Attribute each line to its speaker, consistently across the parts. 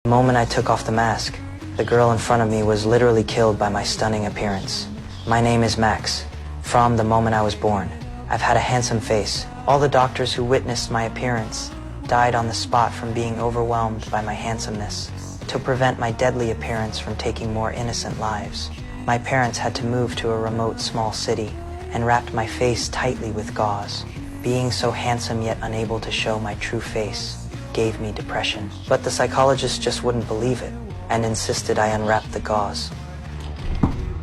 Speaker 1: The moment I took off the mask, the girl in front of me was literally killed by my stunning appearance. My name is Max. From the moment I was born, I've had a handsome face. All the doctors who witnessed my appearance died on the spot from being overwhelmed by my handsomeness. To prevent my deadly appearance from taking more innocent lives, my parents had to move to a remote small city and wrapped my face tightly with gauze. Being so handsome yet unable to show my true face gave me depression. But the psychologist just wouldn't believe it and insisted I unwrap the gauze.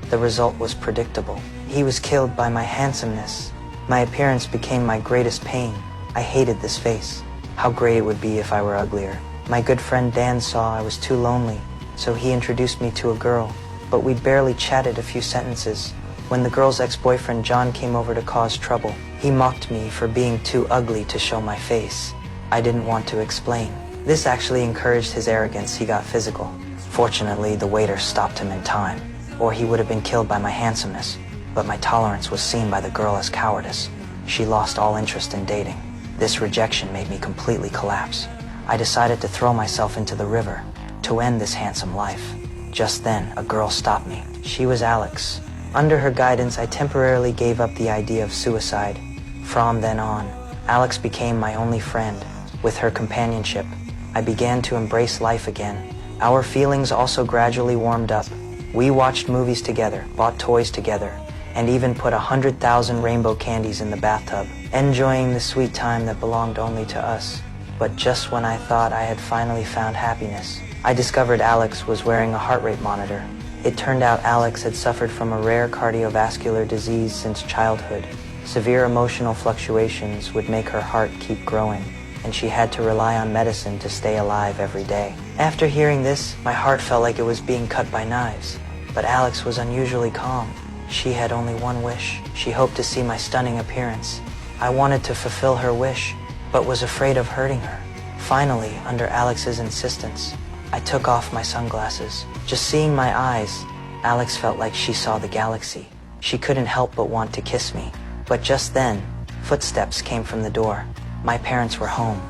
Speaker 1: The result was predictable. He was killed by my handsomeness. My appearance became my greatest pain. I hated this face. How great it would be if I were uglier. My good friend Dan saw I was too lonely, so he introduced me to a girl, but we barely chatted a few sentences when the girl's ex-boyfriend John came over to cause trouble. He mocked me for being too ugly to show my face. I didn't want to explain. This actually encouraged his arrogance. He got physical. Fortunately, the waiter stopped him in time, or he would have been killed by my handsomeness. But my tolerance was seen by the girl as cowardice. She lost all interest in dating. This rejection made me completely collapse. I decided to throw myself into the river to end this handsome life. Just then, a girl stopped me. She was Alex. Under her guidance, I temporarily gave up the idea of suicide. From then on, Alex became my only friend. With her companionship, I began to embrace life again. Our feelings also gradually warmed up. We watched movies together, bought toys together, and even put 100,000 rainbow candies in the bathtub, enjoying the sweet time that belonged only to us. But just when I thought I had finally found happiness, I discovered Alex was wearing a heart rate monitor. It turned out Alex had suffered from a rare cardiovascular disease since childhood. Severe emotional fluctuations would make her heart keep growing, and she had to rely on medicine to stay alive every day. After hearing this, my heart felt like it was being cut by knives. But Alex was unusually calm. She had only one wish. She hoped to see my stunning appearance. I wanted to fulfill her wish, but was afraid of hurting her. Finally, under Alex's insistence, I took off my sunglasses. Just seeing my eyes, Alex felt like she saw the galaxy. She couldn't help but want to kiss me. But just then, footsteps came from the door. My parents were home.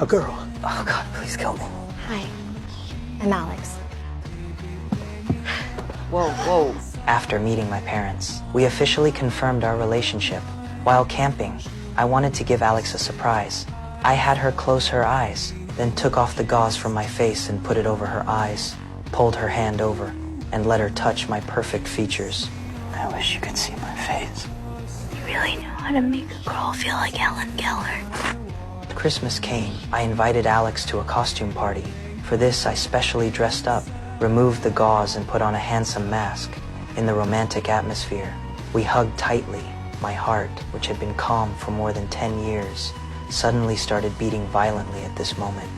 Speaker 2: A girl.
Speaker 1: Oh God, please kill me.
Speaker 3: Hi, I'm Alex.
Speaker 1: Whoa. After meeting my parents, we officially confirmed our relationship. While camping, I wanted to give Alex a surprise. I had her close her eyes, then took off the gauze from my face and put it over her eyes, pulled her hand over, and let her touch my perfect features. I wish you could see my face.
Speaker 3: You really know how to make a girl feel like Helen Keller.
Speaker 1: Christmas came. I invited Alex to a costume party. For this, I specially dressed up, removed the gauze, and put on a handsome mask. In the romantic atmosphere, we hugged tightly. My heart, which had been calm for more than 10 years, suddenly started beating violently at this moment.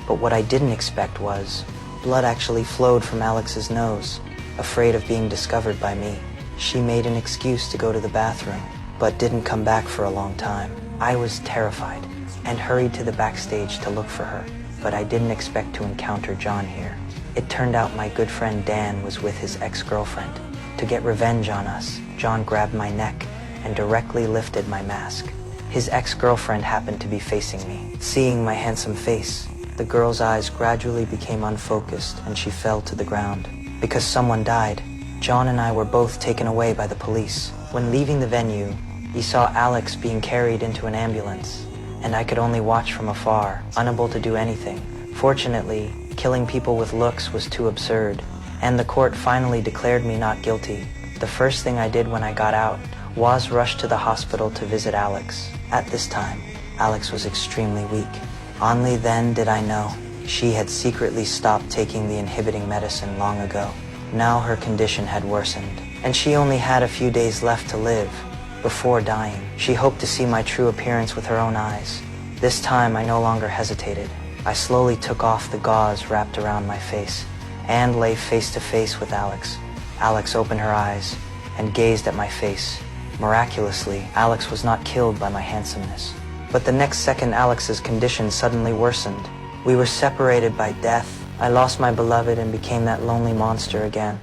Speaker 1: But what I didn't expect was, blood actually flowed from Alex's nose. Afraid of being discovered by me, she made an excuse to go to the bathroom, but didn't come back for a long time. I was terrified and hurried to the backstage to look for her, but I didn't expect to encounter John here. It turned out my good friend Dan was with his ex-girlfriend. To get revenge on us, John grabbed my neck and directly lifted my mask. His ex-girlfriend happened to be facing me. Seeing my handsome face, the girl's eyes gradually became unfocused and she fell to the ground. Because someone died, John and I were both taken away by the police. When leaving the venue, he saw Alex being carried into an ambulance, and I could only watch from afar, unable to do anything. Fortunately, killing people with looks was too absurd, and the court finally declared me not guilty. The first thing I did when I got out was rush to the hospital to visit Alex. At this time, Alex was extremely weak. Only then did I know she had secretly stopped taking the inhibiting medicine long ago. Now her condition had worsened, and she only had a few days left to live. Before dying, she hoped to see my true appearance with her own eyes. This time, I no longer hesitated. I slowly took off the gauze wrapped around my face and lay face to face with Alex. Alex opened her eyes and gazed at my face. Miraculously, Alex was not killed by my handsomeness. But the next second, Alex's condition suddenly worsened. We were separated by death. I lost my beloved and became that lonely monster again.